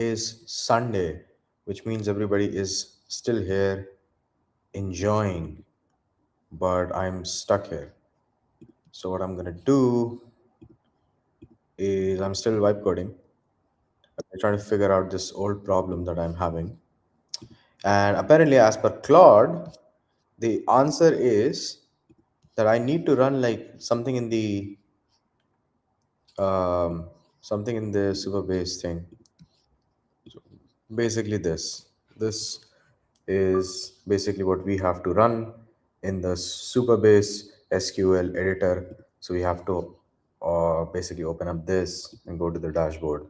Is Sunday, which means everybody is still here enjoying, but I'm stuck here. So what I'm gonna do is I'm still vibe coding. I'm trying to figure out this old problem that I'm having. And apparently, as per Claude, the answer is that I need to run like something in the super base thing. Basically this is basically what we have to run in the Superbase SQL editor. So we have to basically open up this and go to the dashboard.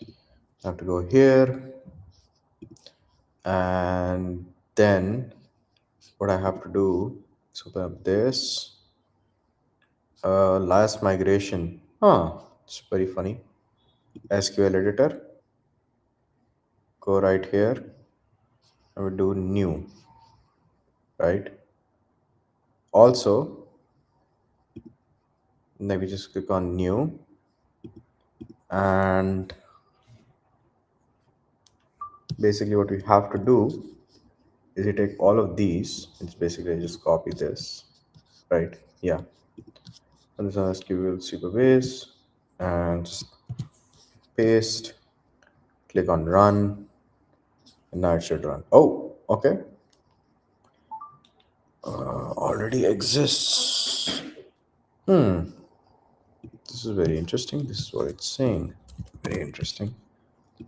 I have to go here, and then what I have to do is open up this last migration. It's very funny. SQL editor, go right here and we do new, right? Also, then we just click on new, and basically what we have to do is you take all of these. It's basically just copy this, right? Yeah, and this one SQL Superbase, and just paste, click on run, and now it should run. Oh, okay, already exists. This is very interesting. This is what it's saying. Very interesting.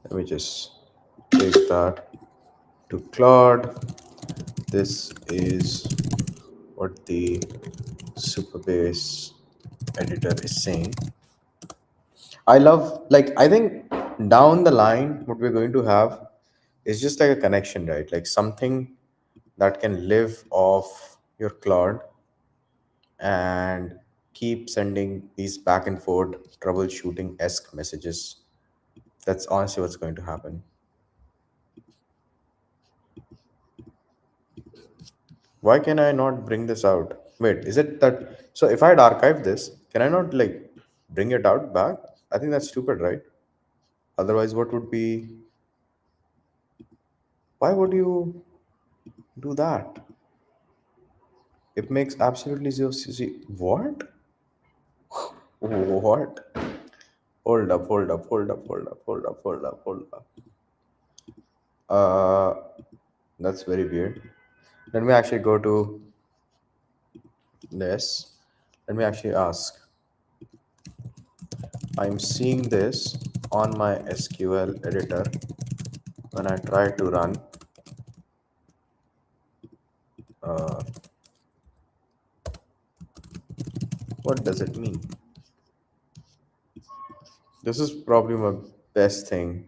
Let me just take that to Claude. This is what the Superbase editor is saying. I think down the line, what we're going to have is just like a connection, right? Like something that can live off your Claude and keep sending these back and forth troubleshooting esque messages. That's honestly what's going to happen. Why can I not bring this out? Wait, is it that? So if I had archived this, can I not like bring it out back? I think that's stupid, right? Otherwise, what would be? Why would you do that? It makes absolutely zero. What? What? Hold up, hold up, hold up, hold up, hold up, hold up, hold up. Uh, that's very weird. Let me actually go to this. Let me actually ask. I'm seeing this on my SQL editor when I try to run. Uh, what does it mean? This is probably my best thing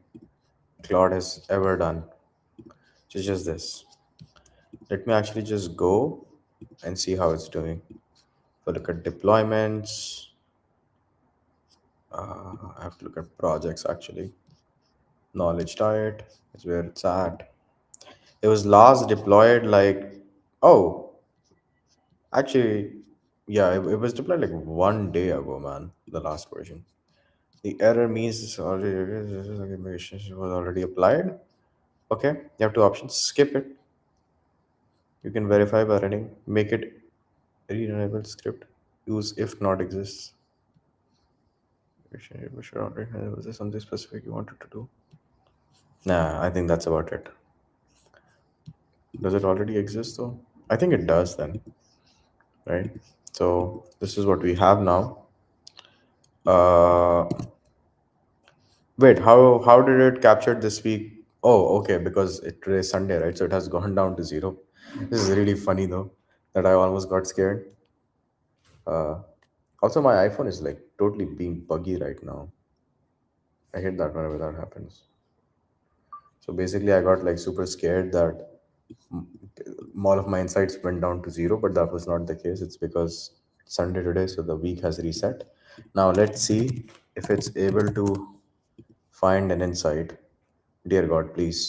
Claude has ever done. It's just this. Let me actually just go and see how it's doing. If I look at deployments, I have to look at projects actually. Knowledge diet is where it's at. It was last deployed like, oh, actually, yeah, it was deployed like 1 day ago, man, the last version. The error means this was already applied. Okay, you have two options. Skip it. You can verify by running. Make it re-enable script. Use if not exists. Was there something specific you wanted to do? Nah, I think that's about it. Does it already exist though? I think it does then, right? So this is what we have now. Uh, Wait, how did it capture this week? Oh, okay, because it today is Sunday, right? So it has gone down to zero. This is really funny though, that I almost got scared. Uh, Also, my iPhone is like totally being buggy right now. I hate that whenever that happens. So basically, I got like super scared that all of my insights went down to zero, but that was not the case. It's because it's Sunday today, so the week has reset. Now let's see if it's able to find an insight. Dear God, please.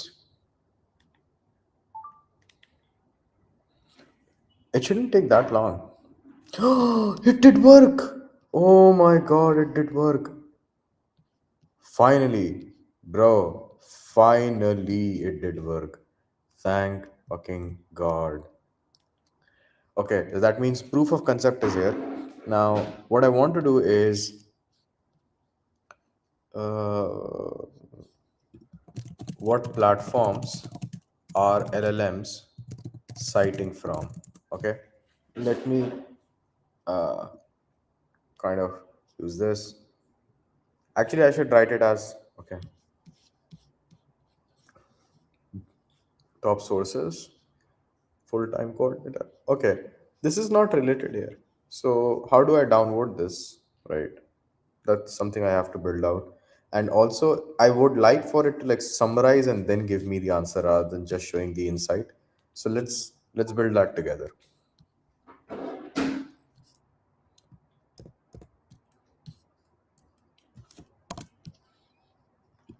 It shouldn't take that long. It did work. Oh my God, it did work. Finally, bro, finally it did work. Thank fucking God. Okay, that means proof of concept is here. Now, what I want to do is uh, what platforms are LLMs citing from? Okay, let me uh, kind of use this. Actually, I should write it as okay, top sources, full time coordinator. Okay, this is not related here. So, how do I download this? Right, that's something I have to build out. And also, I would like for it to like summarize and then give me the answer rather than just showing the insight. So let's build that together.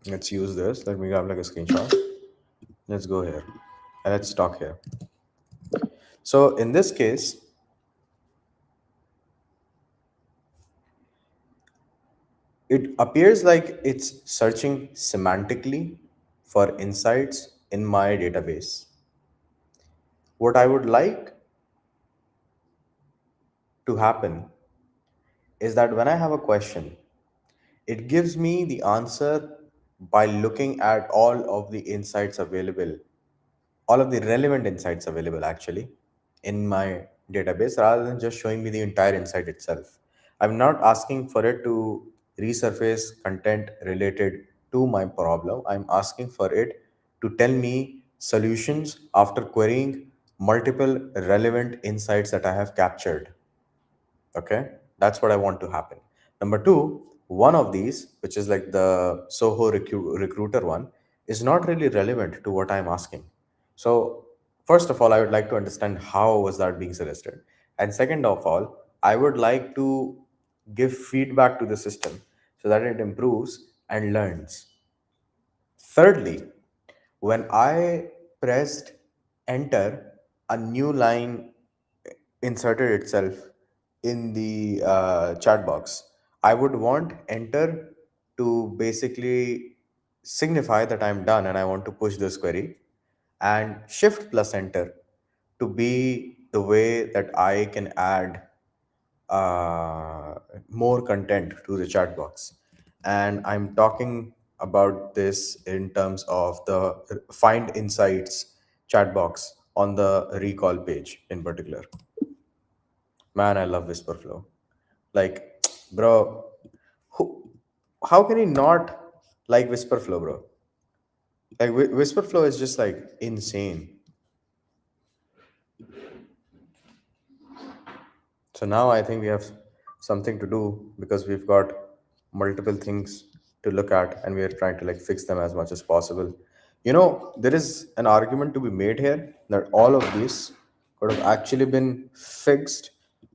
Let's use this. Let me grab like a screenshot. Let's go here and let's talk here. So in this case, it appears like it's searching semantically for insights in my database. What I would like to happen is that when I have a question, it gives me the answer by looking at all of the insights available, all of the relevant insights available actually in my database rather than just showing me the entire insight itself. I'm not asking for it to resurface content related to my problem. I'm asking for it to tell me solutions after querying multiple relevant insights that I have captured. Okay, that's what I want to happen. Number two, one of these, which is like the Soho recruiter one, is not really relevant to what I'm asking. So first of all, I would like to understand how was that being suggested, and second of all, I would like to give feedback to the system so that it improves and learns. Thirdly, when I pressed enter, a new line inserted itself in the chat box. I would want enter to basically signify that I'm done and I want to push this query, and shift plus enter to be the way that I can add uh, more content to the chat box. And I'm talking about this in terms of the find insights chat box on the recall page in particular. Man, I love Whisper Flow. Like, bro, who, how can you not like Whisper Flow, bro? Like, Whisper Flow is just like insane. So now I think we have something to do because we've got multiple things to look at and we are trying to like fix them as much as possible. You know, there is an argument to be made here that all of these could have actually been fixed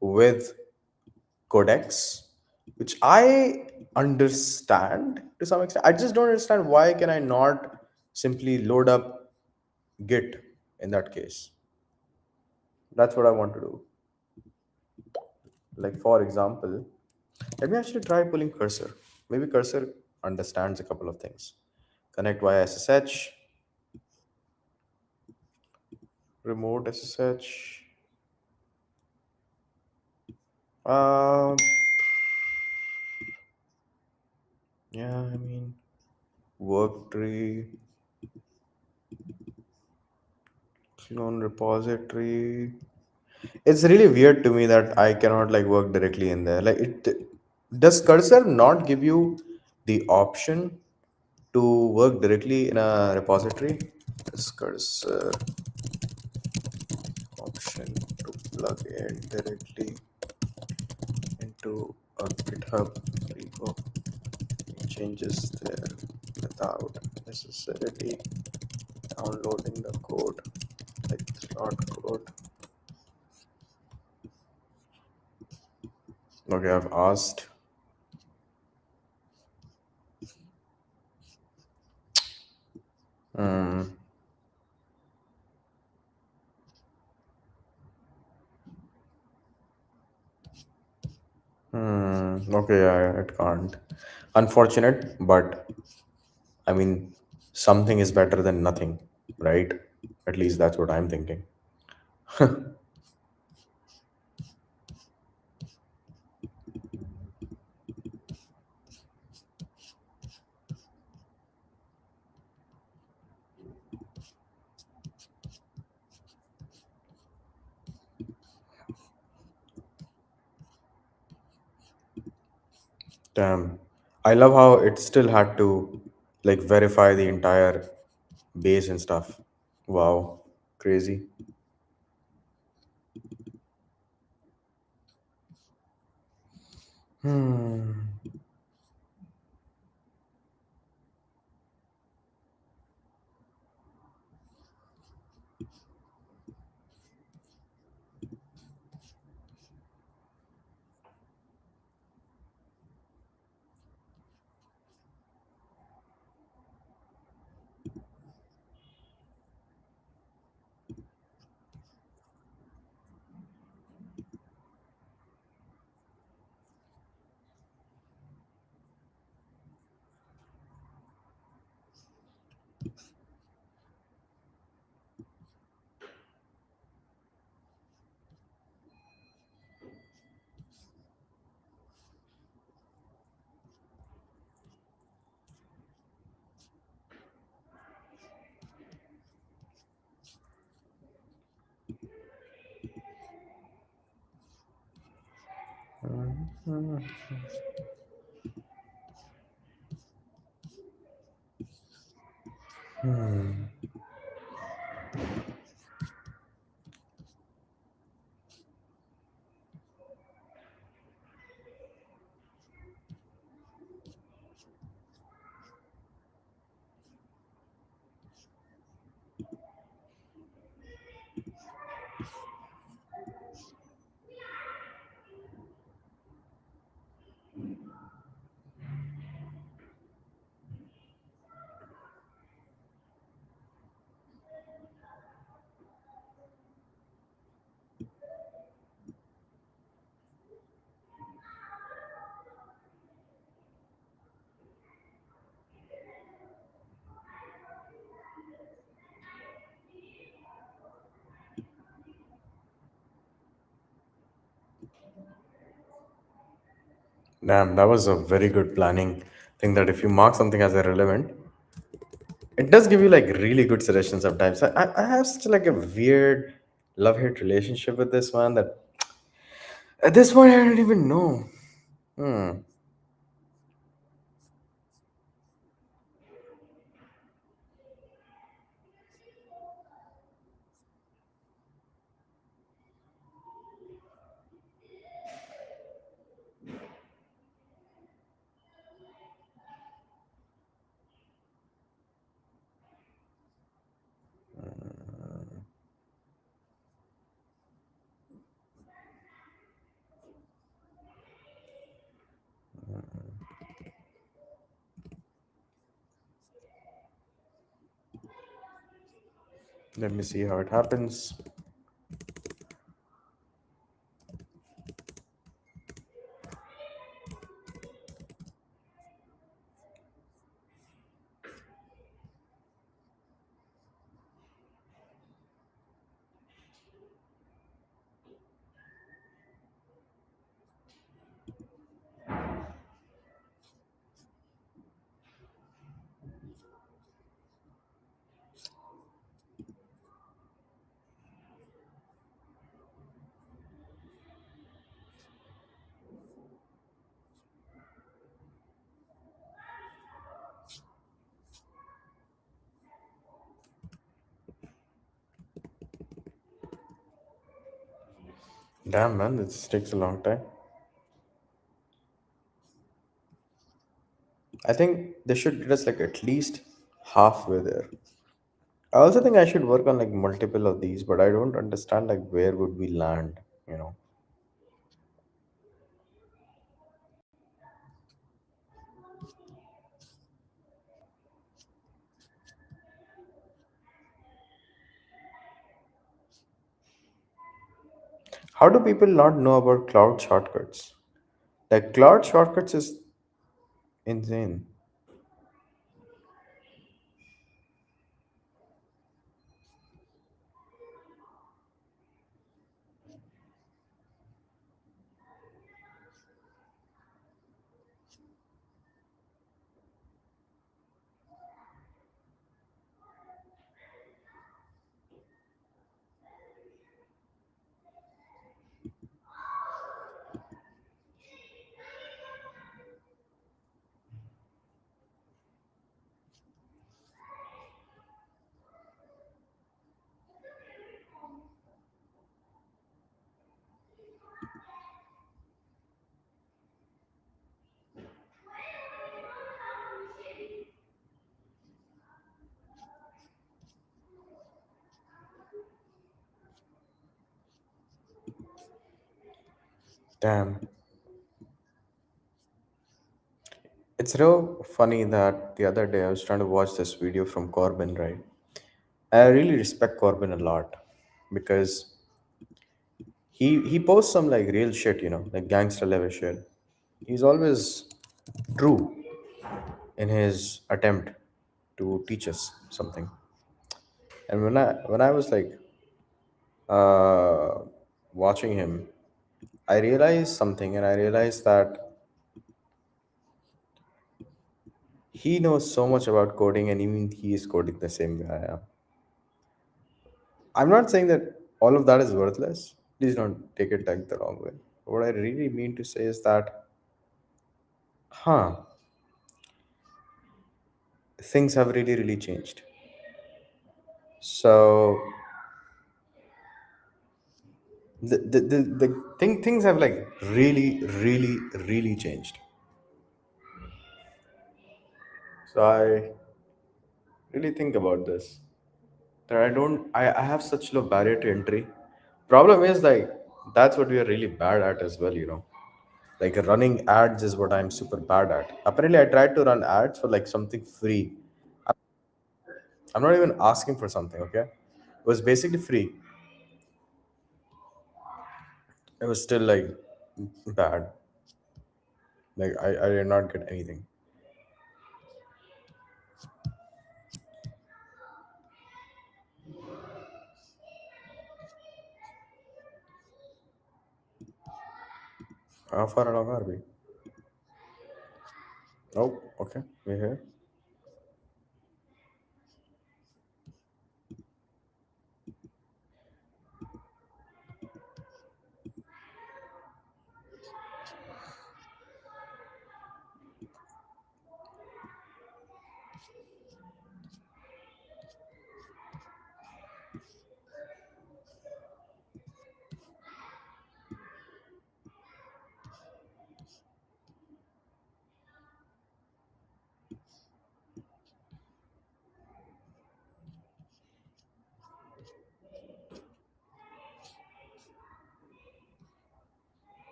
with codecs, which I understand to some extent. I just don't understand why can I not simply load up Git in that case. That's what I want to do. Like for example, let me actually try pulling cursor. Maybe cursor understands a couple of things. Connect via SSH, remote SSH. Um, yeah, I mean, work tree, clone repository. It's really weird to me that I cannot like work directly in there. Like, it does cursor not give you the option to work directly in a repository? Does cursor option to plug in directly into a GitHub repo, changes there without necessarily downloading the code, like slot code. Okay, I've asked. Hmm. Okay, it can't. Unfortunate, but I mean, something is better than nothing, right? At least that's what I'm thinking. Damn. I love how it still had to like verify the entire base and stuff. Wow. Crazy. Hmm. Damn, that was a very good planning thing that if you mark something as irrelevant, it does give you like really good suggestions sometimes. I have such like a weird love-hate relationship with this one that at this point I don't even know. Hmm. Let me see how it happens. Damn, man, this takes a long time. I think they should get us like at least halfway there. I also think I should work on like multiple of these, but I don't understand like where would we land, you know? How do people not know about cloud shortcuts? Like cloud shortcuts is Insane. Damn. It's real funny that the other day I was trying to watch this video from Corbin, right? I really respect Corbin a lot because he posts some like real shit, like gangster level shit. He's always true in his attempt to teach us something. And when I was like uh, watching him, I realized something, and I realized that he knows so much about coding, and even he is coding the same way I am. I'm not saying that all of that is worthless. Please don't take it like the wrong way. What I really mean to say is that, huh, things have really, really changed. So things have like really, really, really changed. So I really think about this. That I have such low barrier to entry. Problem is like that's what we are really bad at as well. Like running ads is what I'm super bad at. Apparently I tried to run ads for like something free. I'm not even asking for something, okay? It was basically free. It was still like bad. Like I did not get anything. How far along are we? Oh, okay. We're here.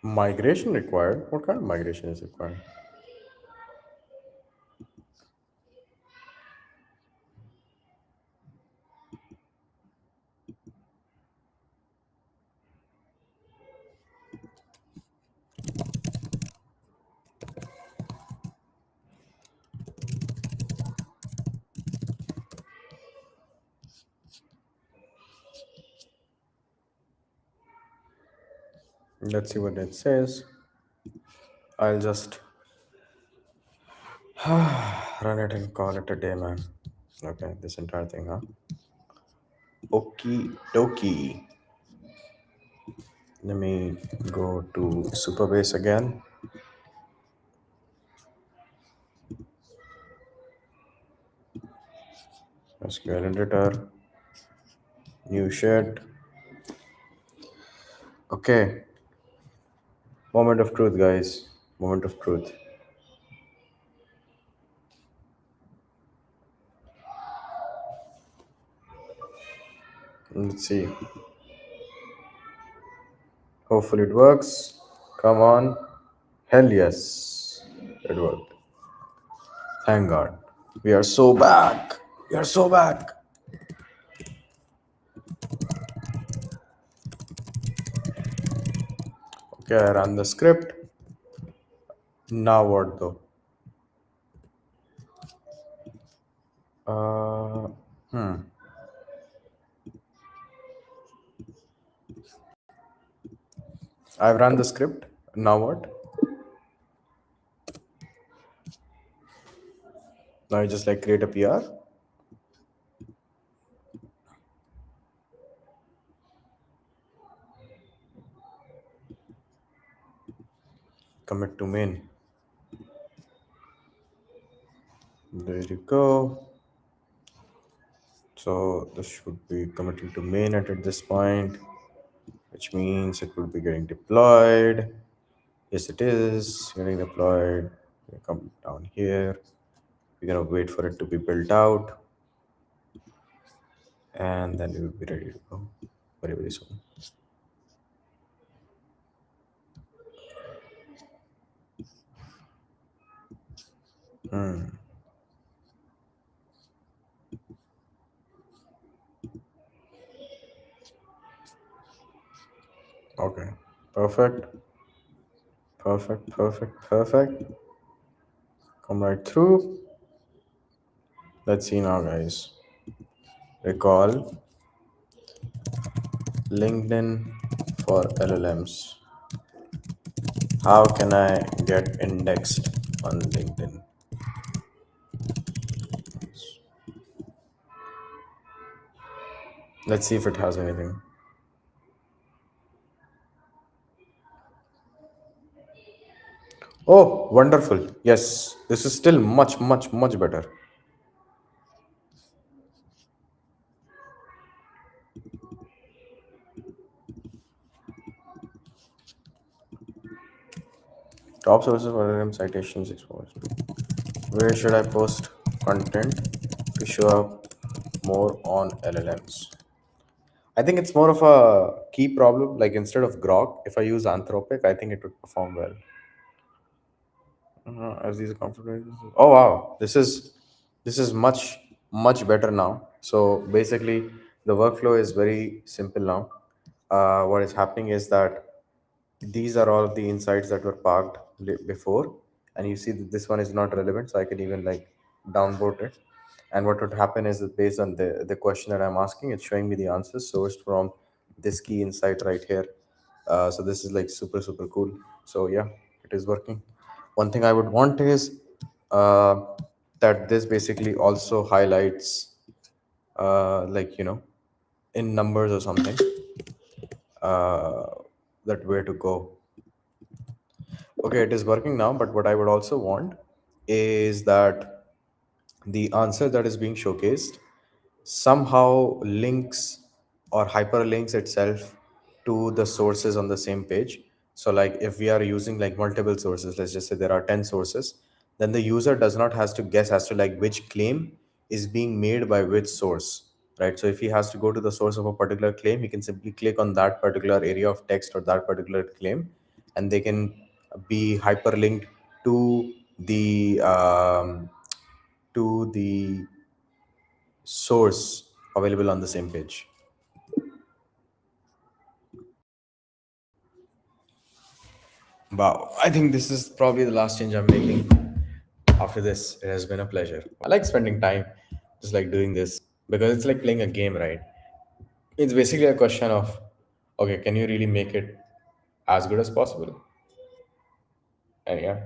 Migration required? What kind of migration is required? Let's see what it says. I'll just run it and call it a day, man. Okay, this entire thing, huh? Okie dokie. Let me go to Superbase again. SQL editor, new shed. Okay, moment of truth, guys. Moment of truth. Let's see. Hopefully it works. Come on. Hell yes. It worked. Thank God. We are so back. We are so back. Okay, I ran the script. Now what though? Uh, hmm. I've run the script. Now what? Now you just like create a PR, commit to main. There you go. So this should be committing to mainnet at this point, which means it will be getting deployed. Yes, it is getting deployed. We come down here. We're gonna wait for it to be built out, and then we will be ready to go very very soon. Okay, perfect, perfect, perfect, perfect. Come right through. Let's see now, guys. Recall LinkedIn for LLMs. How can I get indexed on LinkedIn? Let's see if it has anything. Oh, wonderful. Yes, this is still much, much, much better. Top sources for LLM citations exposed. Where should I post content to show up more on LLMs? I think it's more of a key problem. Like instead of Grok, if I use Anthropic, I think it would perform well. As these are comfortable. Oh wow, this is much much better now. So basically, the workflow is very simple now. What is happening is that these are all of the insights that were parked before, and you see that this one is not relevant, so I can even like downvote it. And what would happen is that based on the question that I'm asking, it's showing me the answers sourced from this key insight right here. So this is like super super cool. So yeah, it is working. One thing I would want is uh, that this basically also highlights like in numbers or something, uh, that where to go. Okay, it is working now, but what I would also want is that the answer that is being showcased somehow links or hyperlinks itself to the sources on the same page. So like if we are using like multiple sources, let's just say there are 10 sources, then the user does not has to guess as to like which claim is being made by which source, right? So if he has to go to the source of a particular claim, he can simply click on that particular area of text or that particular claim, and they can be hyperlinked to the source available on the same page. Wow, I think this is probably the last change I'm making. After this, it has been a pleasure. I like spending time just like doing this because it's like playing a game, right? It's basically a question of, okay, can you really make it as good as possible? And yeah,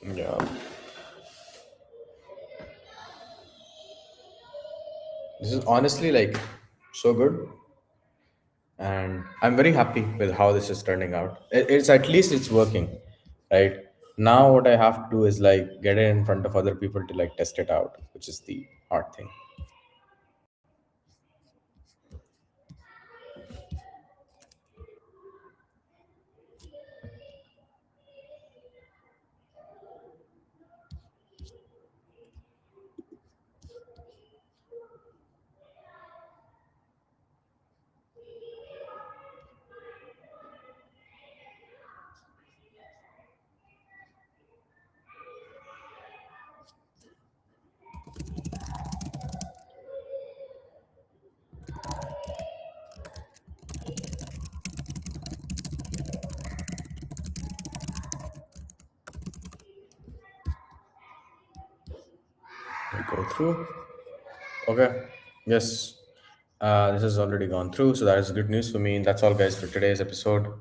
yeah, this is honestly like so good, and I'm very happy with how this is turning out. It's at least it's working, right? Now what I have to do is like get it in front of other people to like test it out, which is the hard thing. We go through. Okay. Yes. This has already gone through, so that is good news for me. That's all, guys, for today's episode.